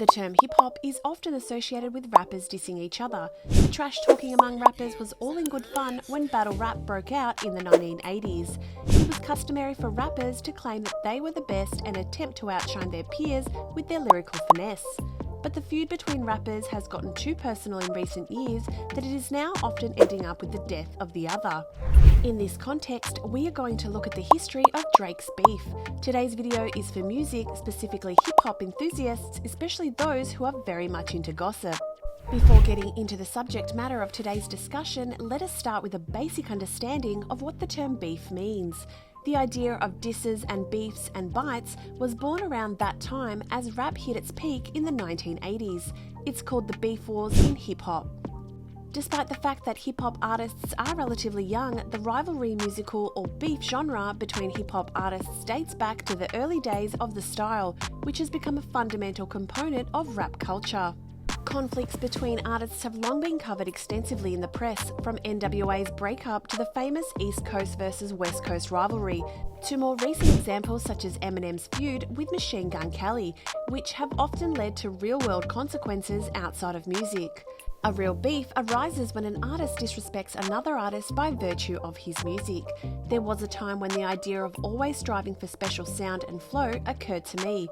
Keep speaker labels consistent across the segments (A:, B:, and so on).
A: The term hip-hop is often associated with rappers dissing each other. The trash talking among rappers was all in good fun when battle rap broke out in the 1980s. It was customary for rappers to claim that they were the best and attempt to outshine their peers with their lyrical finesse. But the feud between rappers has gotten too personal in recent years that it is now often ending up with the death of the other. In this context, we are going to look at the history of Drake's beef. Today's video is for music, specifically hip-hop enthusiasts, especially those who are very much into gossip. Before getting into the subject matter of today's discussion, let us start with a basic understanding of what the term beef means. The idea of disses and beefs and bites was born around that time as rap hit its peak in the 1980s. It's called the beef wars in hip-hop. Despite the fact that hip-hop artists are relatively young, the rivalry musical or beef genre between hip-hop artists dates back to the early days of the style, which has become a fundamental component of rap culture. Conflicts between artists have long been covered extensively in the press, from NWA's breakup to the famous East Coast versus West Coast rivalry, to more recent examples such as Eminem's feud with Machine Gun Kelly, which have often led to real-world consequences outside of music. A real beef arises when an artist disrespects another artist by virtue of his music. There was a time when the idea of always striving for special sound and flow occurred to me.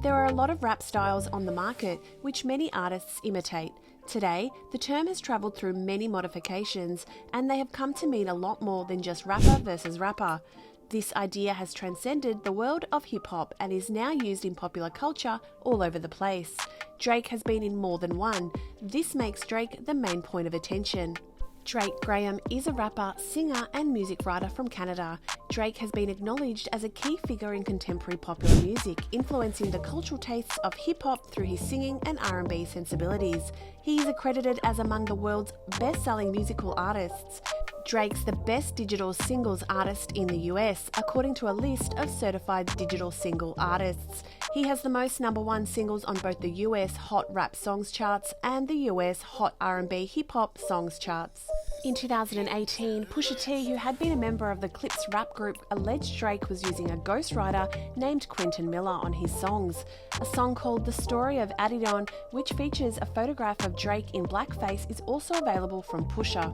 A: There are a lot of rap styles on the market, which many artists imitate. Today, the term has travelled through many modifications, and they have come to mean a lot more than just rapper versus rapper. This idea has transcended the world of hip-hop and is now used in popular culture all over the place. Drake has been in more than one. This makes Drake the main point of attention. Drake Graham is a rapper, singer and music writer from Canada. Drake has been acknowledged as a key figure in contemporary popular music, influencing the cultural tastes of hip-hop through his singing and R&B sensibilities. He is accredited as among the world's best-selling musical artists. Drake's the best digital singles artist in the US, according to a list of certified digital single artists. He has the most #1 singles on both the US Hot Rap Songs charts and the US Hot R&B Hip Hop Songs charts. In 2018, Pusha T, who had been a member of the Clips rap group, alleged Drake was using a ghostwriter named Quentin Miller on his songs. A song called The Story of Adidon, which features a photograph of Drake in blackface, is also available from Pusha.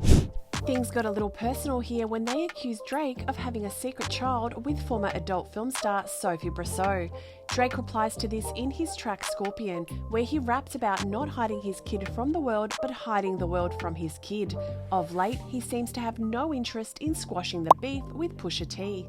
A: Things got a little personal here when they accused Drake of having a secret child with former adult film star Sophie Brasseur. Drake replies to this in his track Scorpion, where he raps about not hiding his kid from the world but hiding the world from his kid. Of late, he seems to have no interest in squashing the beef with Pusha T.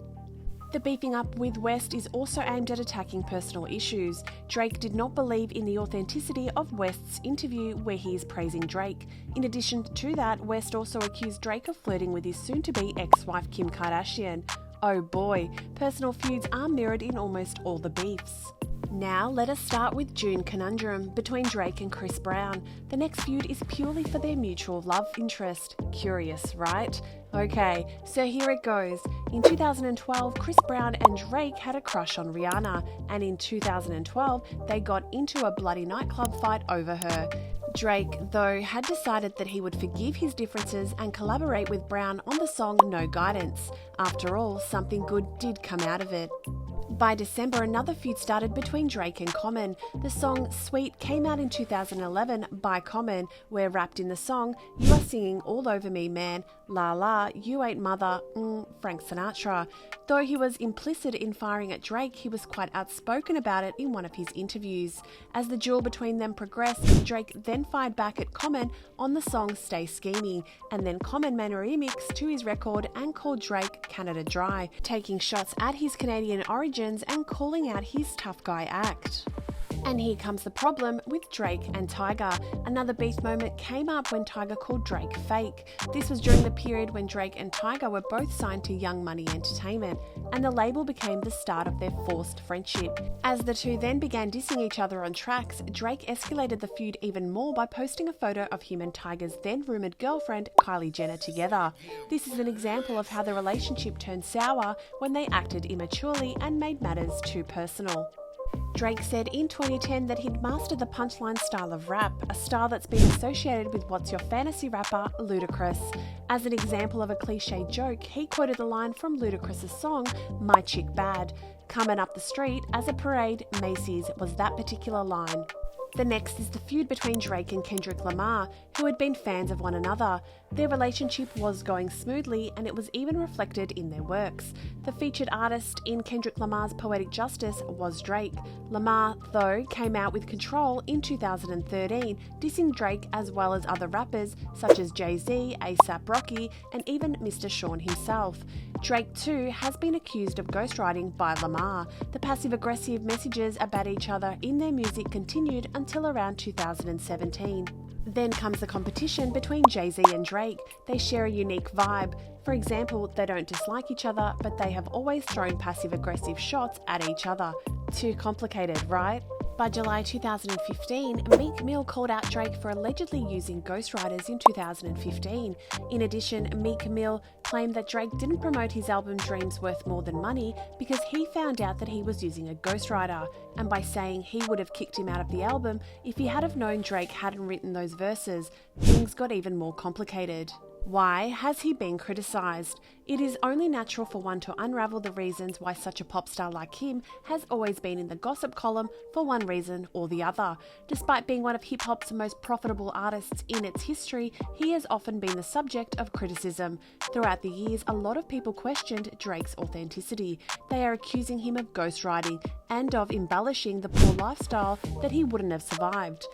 A: The beefing up with West is also aimed at attacking personal issues. Drake did not believe in the authenticity of West's interview where he is praising Drake. In addition to that, West also accused Drake of flirting with his soon-to-be ex-wife Kim Kardashian. Oh boy, personal feuds are mirrored in almost all the beefs. Now let us start with June Conundrum between Drake and Chris Brown. The next feud is purely for their mutual love interest. Curious, right? Okay, so here it goes. In 2012, Chris Brown and Drake had a crush on Rihanna, and in 2012, they got into a bloody nightclub fight over her. Drake, though, had decided that he would forgive his differences and collaborate with Brown on the song No Guidance. After all, something good did come out of it. By December, another feud started between Drake and Common. The song Sweet came out in 2011 by Common, where rapped in the song, "You are singing all over me, man. La la, you ain't mother, Frank Sinatra." Though he was implicit in firing at Drake, he was quite outspoken about it in one of his interviews. As the duel between them progressed, Drake then fired back at Common on the song Stay Scheming, and then Common made a remix to his record and called Drake Canada Dry, taking shots at his Canadian origins and calling out his tough guy act. And here comes the problem with Drake and Tyga. Another beef moment came up when Tyga called Drake fake. This was during the period when Drake and Tyga were both signed to Young Money Entertainment, and the label became the start of their forced friendship. As the two then began dissing each other on tracks, Drake escalated the feud even more by posting a photo of him and Tyga's then rumoured girlfriend, Kylie Jenner, together. This is an example of how the relationship turned sour when they acted immaturely and made matters too personal. Drake said in 2010 that he'd mastered the punchline style of rap, a style that's been associated with What's Your Fantasy rapper, Ludacris. As an example of a cliche joke, he quoted the line from Ludacris' song, My Chick Bad. Coming up the street as a parade, Macy's was that particular line. The next is the feud between Drake and Kendrick Lamar, who had been fans of one another. Their relationship was going smoothly, and it was even reflected in their works. The featured artist in Kendrick Lamar's Poetic Justice was Drake. Lamar, though, came out with Control in 2013, dissing Drake as well as other rappers such as Jay-Z, A$AP Rocky, and even Mr. Sean himself. Drake, too, has been accused of ghostwriting by Lamar. The passive-aggressive messages about each other in their music continued until around 2017. Then comes the competition between Jay-Z and Drake. They share a unique vibe. For example, they don't dislike each other, but they have always thrown passive-aggressive shots at each other. Too complicated, right? By July 2015, Meek Mill called out Drake for allegedly using ghostwriters in 2015. In addition, Meek Mill claimed that Drake didn't promote his album Dreams Worth More Than Money because he found out that he was using a ghostwriter, and by saying he would have kicked him out of the album if he had have known Drake hadn't written those verses, things got even more complicated. Why has he been criticised? It is only natural for one to unravel the reasons why such a pop star like him has always been in the gossip column for one reason or the other. Despite being one of hip-hop's most profitable artists in its history, he has often been the subject of criticism. Throughout the years, a lot of people questioned Drake's authenticity. They are accusing him of ghostwriting and of embellishing the poor lifestyle that he wouldn't have survived.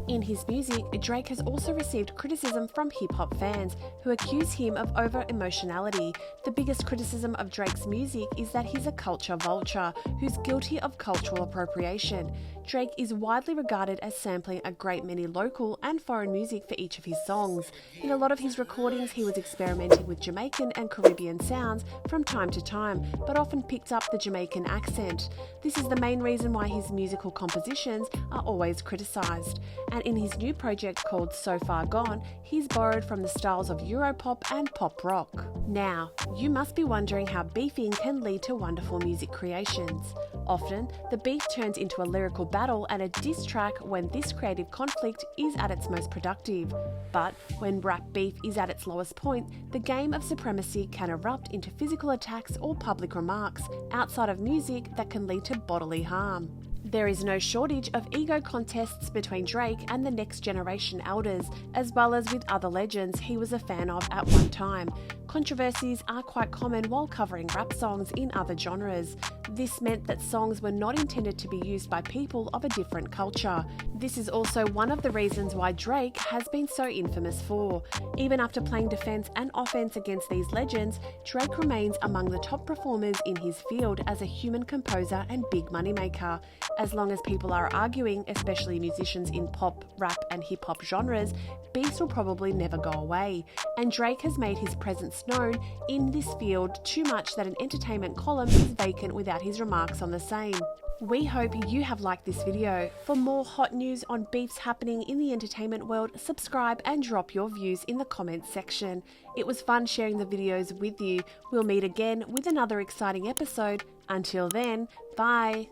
A: In his music, Drake has also received criticism from hip-hop fans who accuse him of over-emotionality. The biggest criticism of Drake's music is that he's a culture vulture who's guilty of cultural appropriation. Drake is widely regarded as sampling a great many local and foreign music for each of his songs. In a lot of his recordings, he was experimenting with Jamaican and Caribbean sounds from time to time, but often picked up the Jamaican accent. This is the main reason why his musical compositions are always criticised. And in his new project called So Far Gone, he's borrowed from the styles of Europop and pop rock. Now, you must be wondering how beefing can lead to wonderful music creations. Often, the beef turns into a lyrical battle and a diss track when this creative conflict is at its most productive. But when rap beef is at its lowest point, the game of supremacy can erupt into physical attacks or public remarks outside of music that can lead to bodily harm. There is no shortage of ego contests between Drake and the next generation elders, as well as with other legends he was a fan of at one time. Controversies are quite common while covering rap songs in other genres. This meant that songs were not intended to be used by people of a different culture. This is also one of the reasons why Drake has been so infamous for. Even after playing defense and offense against these legends, Drake remains among the top performers in his field as a human composer and big moneymaker. As long as people are arguing, especially musicians in pop, rap and hip-hop genres, beefs will probably never go away. And Drake has made his presence known in this field too much that an entertainment column is vacant without his remarks on the same. We hope you have liked this video. For more hot news on beefs happening in the entertainment world, subscribe and drop your views in the comments section. It was fun sharing the videos with you. We'll meet again with another exciting episode. Until then, bye.